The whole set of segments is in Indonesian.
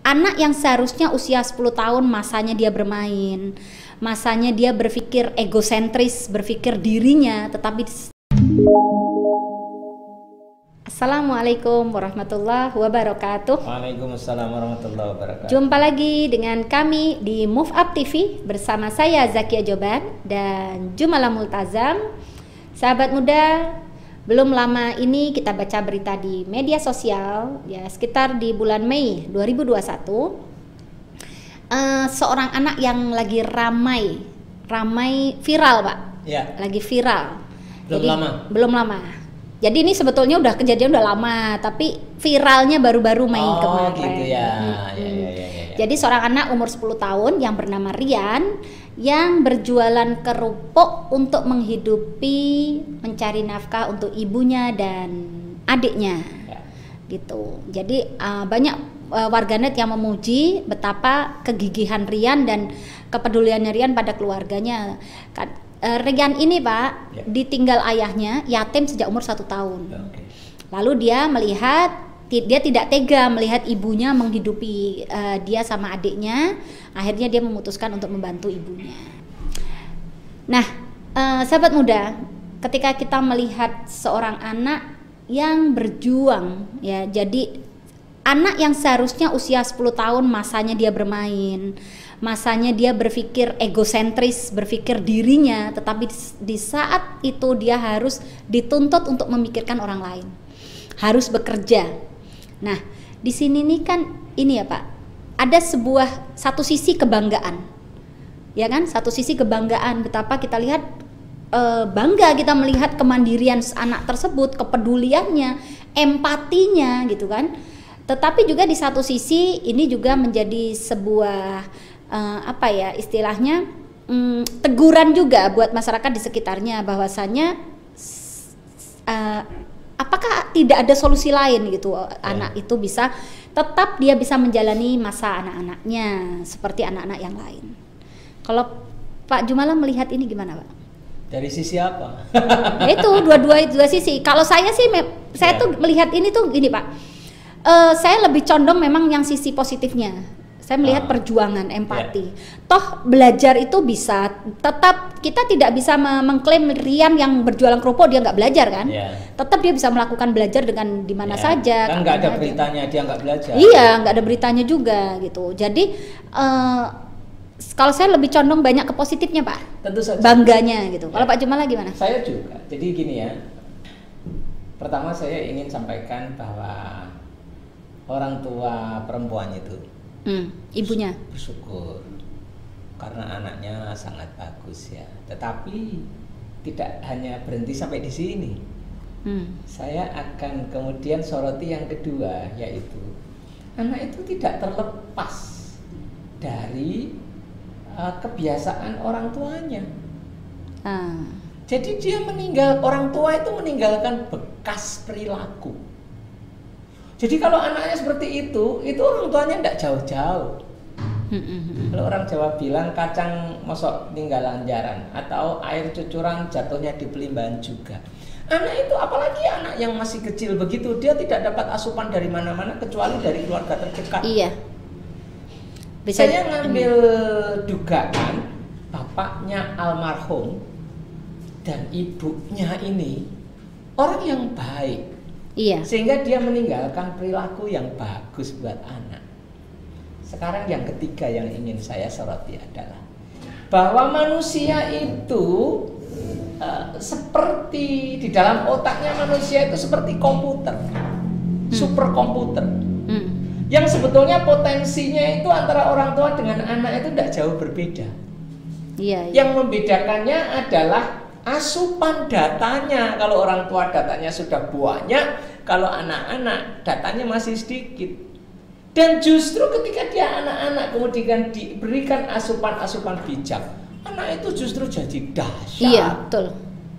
anak yang seharusnya usia 10 tahun masanya dia bermain, masanya dia berpikir egosentris, berpikir dirinya, tetapi Assalamualaikum warahmatullahi wabarakatuh. Waalaikumsalam warahmatullahi wabarakatuh. Jumpa lagi dengan kami di Move Up TV bersama saya Zakia Joban dan Jumala Multazam. Sahabat muda, belum lama ini kita baca berita di media sosial, ya sekitar di bulan Mei 2021, seorang anak yang lagi ramai viral, Pak. Ya. Lagi viral. Belum lama. Jadi ini sebetulnya kejadian udah lama, tapi viralnya baru-baru Mei kemarin. Oh gitu ya. Jadi seorang anak umur 10 tahun yang bernama Rian yang berjualan kerupuk untuk menghidupi, mencari nafkah untuk ibunya dan adiknya. Ya. Gitu. Jadi banyak warganet yang memuji betapa kegigihan Rian dan kepeduliannya Rian pada keluarganya. Rian ini, Pak, ya, ditinggal ayahnya yatim sejak umur 1 tahun. Okay. Lalu dia tidak tega melihat ibunya menghidupi dia sama adiknya. Akhirnya dia memutuskan untuk membantu ibunya. Nah, sahabat muda, ketika kita melihat seorang anak yang berjuang, ya, jadi anak yang seharusnya usia 10 tahun masanya dia bermain, masanya dia berpikir egosentris, berpikir dirinya, tetapi di saat itu dia harus dituntut untuk memikirkan orang lain, harus bekerja. Nah, di sini nih kan ini ya Pak, ada satu sisi kebanggaan, ya kan? Satu sisi kebanggaan, betapa kita lihat bangga kita melihat kemandirian anak tersebut, kepeduliannya, empatinya, gitu kan? Tetapi juga di satu sisi ini juga menjadi sebuah istilahnya teguran juga buat masyarakat di sekitarnya, bahwasanya apakah tidak ada solusi lain gitu, anak itu bisa tetap dia bisa menjalani masa anak-anaknya seperti anak-anak yang lain. Kalau Pak Jumala melihat ini gimana, Pak? Dari sisi apa? Itu dua sisi. Kalau saya sih saya tuh melihat ini tuh gini, Pak. Saya lebih condong memang yang sisi positifnya. Saya melihat perjuangan, empati. Toh belajar itu bisa, tetap kita tidak bisa mengklaim Rian yang berjualan kerupuk dia nggak belajar kan? Tetap dia bisa melakukan belajar dengan di mana saja. Kan nggak ada beritanya dia nggak belajar. Iya, nggak ada beritanya juga gitu. Jadi kalau saya lebih condong banyak ke positifnya, Pak. Tentu saja. Bangganya gitu. Kalau Pak Jumala gimana? Saya juga. Jadi gini ya. Pertama saya ingin sampaikan bahwa orang tua perempuan itu ibunya bersyukur karena anaknya sangat bagus ya. Tetapi tidak hanya berhenti sampai di sini. Saya akan kemudian soroti yang kedua, yaitu anak itu tidak terlepas dari kebiasaan orang tuanya. Jadi orang tua itu meninggalkan bekas perilaku. Jadi kalau anaknya seperti itu orang tuanya tidak jauh-jauh. Kalau orang Jawa bilang kacang mosok tinggalan jaran, atau air cucuran jatuhnya di pelimban juga. Anak itu, apalagi anak yang masih kecil begitu, dia tidak dapat asupan dari mana-mana kecuali dari keluarga terdekat. Iya. Saya ngambil dugaan bapaknya almarhum dan ibunya ini orang yang baik. Iya. Sehingga dia meninggalkan perilaku yang bagus buat anak. Sekarang yang ketiga yang ingin saya soroti adalah bahwa manusia itu seperti di dalam otaknya manusia itu seperti komputer, superkomputer, yang sebetulnya potensinya itu antara orang tua dengan anak itu tidak jauh berbeda. Iya. Yang membedakannya adalah asupan datanya. Kalau orang tua datanya sudah banyak, kalau anak-anak datanya masih sedikit. Dan justru ketika dia anak-anak kemudian diberikan asupan-asupan bijak, anak itu justru jadi dahsyat. Iya, betul.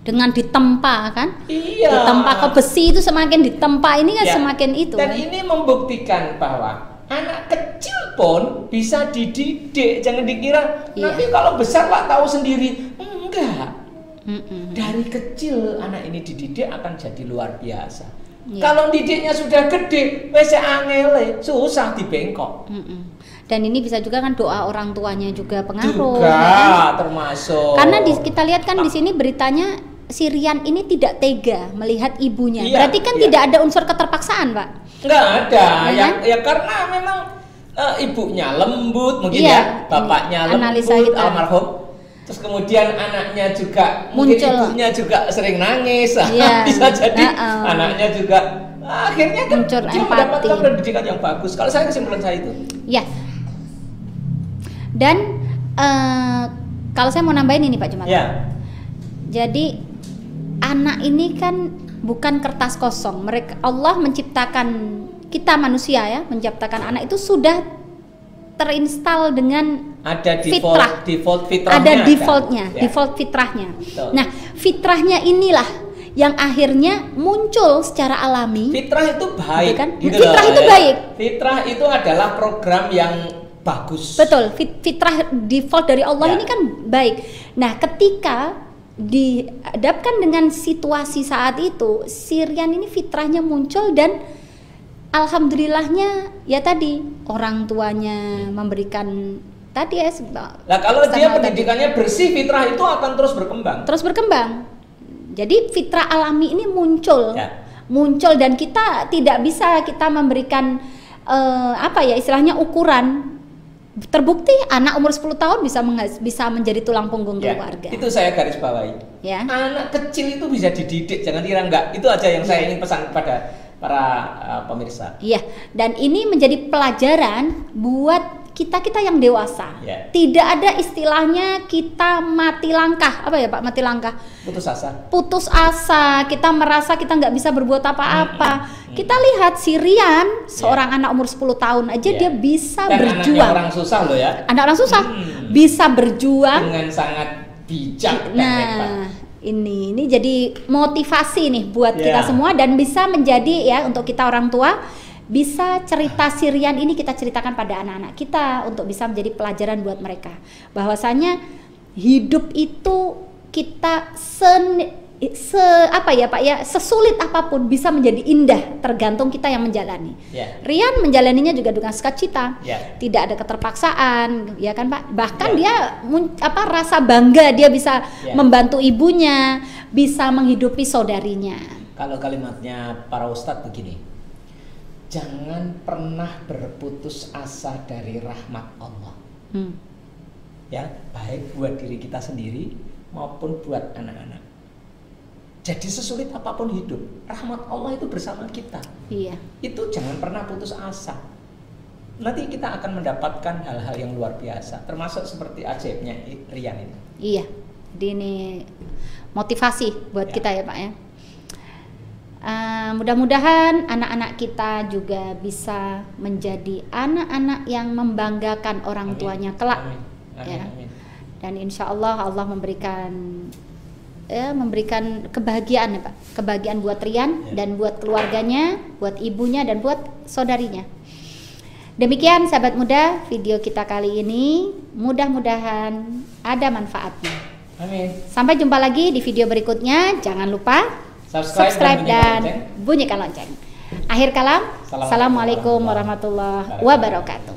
Dengan ditempa kan? Iya. Ditempa ke besi itu semakin ditempa ini kan semakin itu. Dan kan? ini membuktikan bahwa anak kecil pun bisa dididik. Jangan dikira nanti kalau besar Pak tahu sendiri. Enggak. Dari kecil anak ini dididik akan jadi luar biasa. Kalau didiknya sudah gede, wes angele, susah dibengkok. Dan ini bisa juga kan doa orang tuanya juga pengaruh. Juga kan? termasuk. Karena kita lihat kan di sini beritanya si Rian ini tidak tega melihat ibunya. Iya, Berarti kan tidak ada unsur keterpaksaan, Pak. Nggak ada. Ya, Karena memang ibunya lembut mungkin Iya, bapaknya analisa lembut kita. almarhum. Terus kemudian anaknya juga Muncul. mungkin ibunya juga sering nangis. Iya. Bisa jadi anaknya juga akhirnya kan Muncul dia empati. mendapatkan pendidikan yang bagus. Kalau saya kesimpulan saya itu. Ya. Dan kalau saya mau nambahin ini Pak Jumat. Ya. Jadi anak ini kan bukan kertas kosong. Allah menciptakan kita manusia ya, menciptakan anak itu sudah terinstal dengan Ada fitrah. default fitrahnya. Ada defaultnya, Ya. default fitrahnya. Betul. Nah, fitrahnya inilah yang akhirnya muncul secara alami. Fitrah itu baik, Betul kan? gitu Fitrah loh, itu ya. baik. Fitrah itu adalah program yang bagus. Betul, fitrah default dari Allah Ya. ini kan baik. Nah, ketika dihadapkan dengan situasi saat itu, si Rian ini fitrahnya muncul dan alhamdulillahnya ya tadi orang tuanya memberikan tadi ya. Nah, kalau dia sama pendidikannya bersih, fitrah itu akan terus berkembang. terus berkembang. Jadi fitrah alami ini muncul, Ya. muncul dan kita tidak bisa kita memberikan apa ya istilahnya ukuran. Terbukti anak umur 10 tahun bisa menjadi tulang punggung Ya, keluarga. itu saya garis bawahi. Ya. Anak kecil itu bisa dididik, jangan kira enggak. Itu aja yang saya ingin pesan kepada para pemirsa. Iya, dan ini menjadi pelajaran buat kita yang dewasa. Ya. Tidak ada istilahnya kita mati langkah. Apa ya Pak, mati langkah? Putus asa. Putus asa, kita merasa kita nggak bisa berbuat apa-apa. Kita lihat si Rian, seorang anak umur 10 tahun aja dia bisa Dan berjuang. anaknya orang susah loh ya. Anak orang susah bisa berjuang. Dengan sangat bijak dan hebat. Nah, ini jadi motivasi nih buat Ya. kita semua dan bisa menjadi ya untuk kita orang tua bisa cerita si Rian ini kita ceritakan pada anak-anak kita untuk bisa menjadi pelajaran buat mereka bahwasanya hidup itu kita apa ya Pak ya sesulit apapun bisa menjadi indah tergantung kita yang menjalani. Ya. Rian menjalaninya juga dengan sukacita, Ya. tidak ada keterpaksaan, ya kan Pak. Bahkan Ya. dia rasa bangga dia bisa Ya. membantu ibunya, bisa menghidupi saudarinya. Kalau kalimatnya para ustadz begini, jangan pernah berputus asa dari rahmat Allah. Ya, baik buat diri kita sendiri maupun buat anak-anak. Jadi sesulit apapun hidup, rahmat Allah itu bersama kita. Iya. Itu jangan pernah putus asa. Nanti kita akan mendapatkan hal-hal yang luar biasa, termasuk seperti ajaibnya Rian ini. Iya. Jadi ini motivasi buat kita ya Pak ya. Mudah-mudahan anak-anak kita juga bisa menjadi anak-anak yang membanggakan orang Amin. tuanya kelak. Amin. Amin. Ya. Amin. Dan insya Allah memberikan kebahagiaan ya Pak, kebahagiaan buat Rian Ya. dan buat keluarganya, buat ibunya dan buat saudarinya. Demikian sahabat muda video kita kali ini, mudah-mudahan ada manfaatnya. Amin. Sampai jumpa lagi di video berikutnya. Jangan lupa Subscribe dan bunyikan bunyikan lonceng. Akhir kalam, assalamualaikum warahmatullahi wabarakatuh.